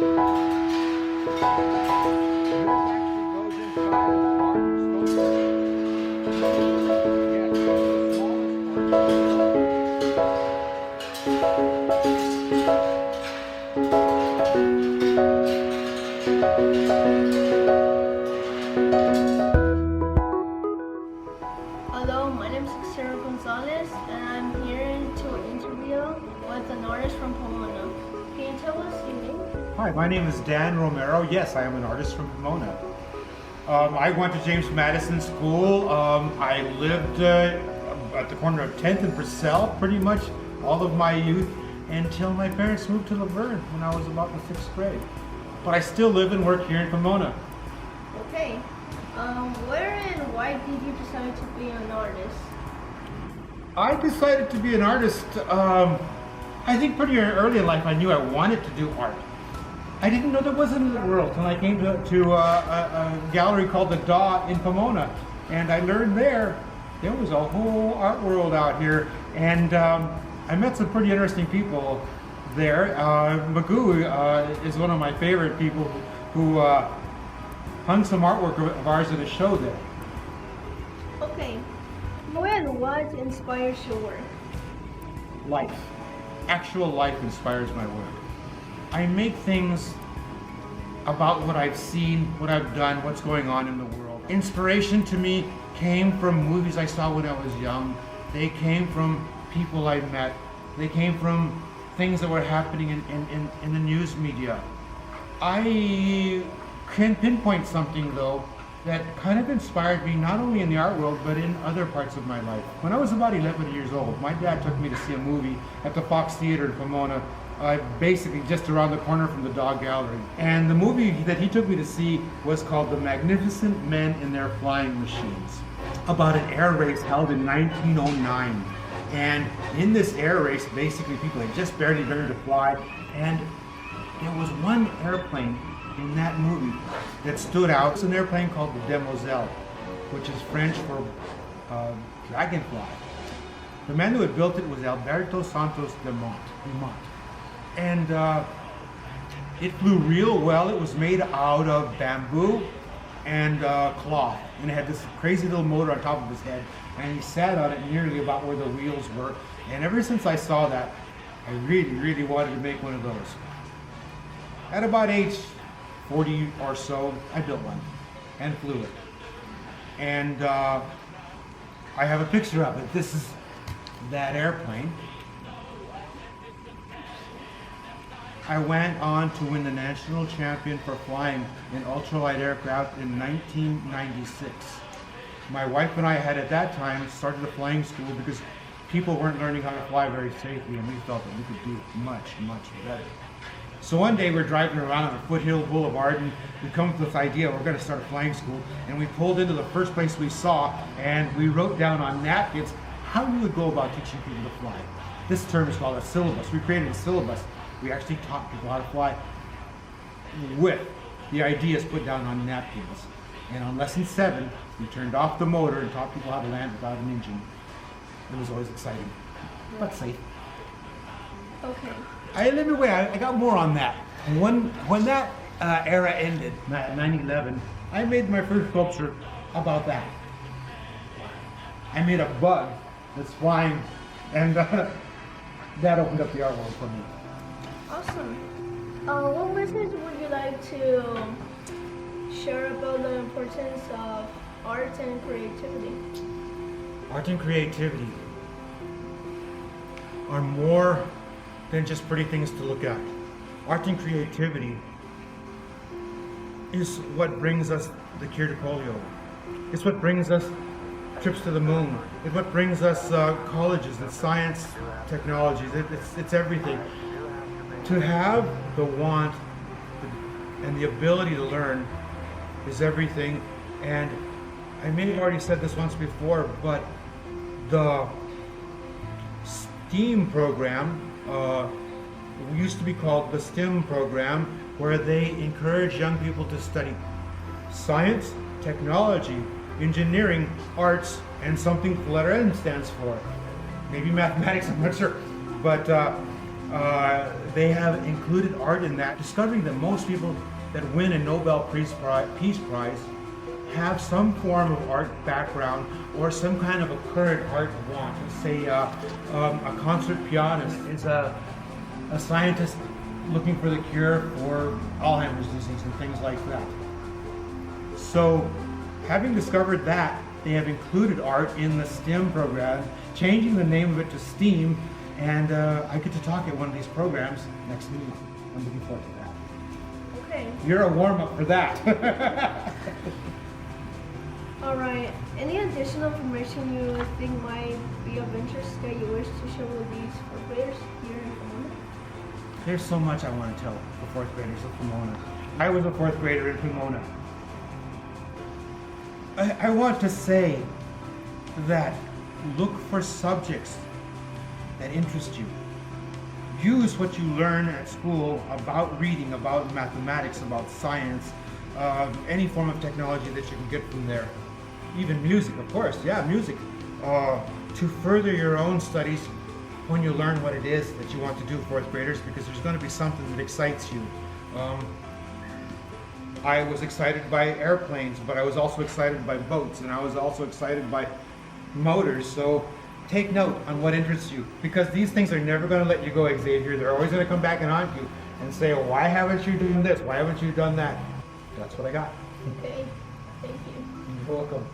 Hello, my name is Xavier and I'm here to interview with an artist from Pomona. Can you tell us your name? Hi, my name is Dan Romero. Yes, I am an artist from Pomona. I went to James Madison School. I lived at the corner of 10th and Purcell pretty much all of my youth until my parents moved to Laverne when I was about in the 6th grade. But I still live and work here in Pomona. Okay. Where and why did you decide to be an artist? I decided to be an artist, I think pretty early in life I knew I wanted to do art. I didn't know there was another world until I came to a gallery called the Daw in Pomona. And I learned there was a whole art world out here. And I met some pretty interesting people there. Magoo is one of my favorite people who hung some artwork of ours at a show there. Okay. Who and what inspires your work? Life. Actual life inspires my work. I make things about what I've seen, what I've done, what's going on in the world. Inspiration to me came from movies I saw when I was young. They came from people I met. They came from things that were happening in the news media. I can pinpoint something though that kind of inspired me not only in the art world but in other parts of my life. When I was about 11 years old, my dad took me to see a movie at the Fox Theater in Pomona, basically just around the corner from the Dog Gallery. And the movie that he took me to see was called The Magnificent Men in Their Flying Machines, about an air race held in 1909. And in this air race, basically people had just barely learned to fly, and there was one airplane in that movie that stood out. It's an airplane called the Demoiselle, which is French for dragonfly. The man who had built it was Alberto Santos Dumont. And it flew real well. It was made out of bamboo and cloth, and it had this crazy little motor on top of his head, and he sat on it nearly about where the wheels were. And ever since I saw that, I really wanted to make one of those. At about age 40 or so, I built one and flew it. And I have a picture of it. This is that airplane. I went on to win the national champion for flying in ultralight aircraft in 1996. My wife and I had at that time started a flying school because people weren't learning how to fly very safely, and we felt that we could do much better. So one day we're driving around on a Foothill Boulevard, and we come up with this idea, we're going to start a flying school, and we pulled into the first place we saw, and we wrote down on napkins how we would go about teaching people to fly. This term is called a syllabus. We created a syllabus. We actually taught people how to fly with the ideas put down on napkins. And on lesson 7, we turned off the motor and taught people how to land without an engine. It was always exciting, but safe. Okay. I got more on that. When that era ended, 9/11, I made my first sculpture about that. I made a bug that's flying, and that opened up the art world for me. Awesome. What message would you like to share about the importance of art and creativity? Art and creativity are more than just pretty things to look at. Art and creativity is what brings us the cure to polio. It's what brings us trips to the moon. It's what brings us colleges and science technologies. It's everything. To have the want and the ability to learn is everything. And I may have already said this once before, but the STEAM program used to be called the STEM program, where they encourage young people to study science, technology, engineering, arts, and something the letter N stands for. Maybe mathematics, I'm not sure. But They have included art in that, discovering that most people that win a Nobel Peace Prize have some form of art background or some kind of a current art want. Say a concert pianist is a scientist looking for the cure for Alzheimer's disease and things like that. So, having discovered that, they have included art in the STEM program, changing the name of it to STEAM, and I get to talk at one of these programs next week. I'm looking forward to that. Okay. You're a warm-up for that. All right. Any additional information you think might be of interest that you wish to share with these fourth graders here in Pomona? There's so much I want to tell the fourth graders of Pomona. I was a fourth grader in Pomona. I want to say that look for subjects that interest you. Use what you learn at school about reading, about mathematics, about science, any form of technology that you can get from there. Even music, of course, yeah, music. To further your own studies when you learn what it is that you want to do, fourth graders, because there's going to be something that excites you. I was excited by airplanes, but I was also excited by boats, and I was also excited by motors. So take note on what interests you, because these things are never going to let you go, Xavier. They're always going to come back and haunt you and say, oh, why haven't you done this? Why haven't you done that? That's what I got. Okay. Thank you. You're welcome.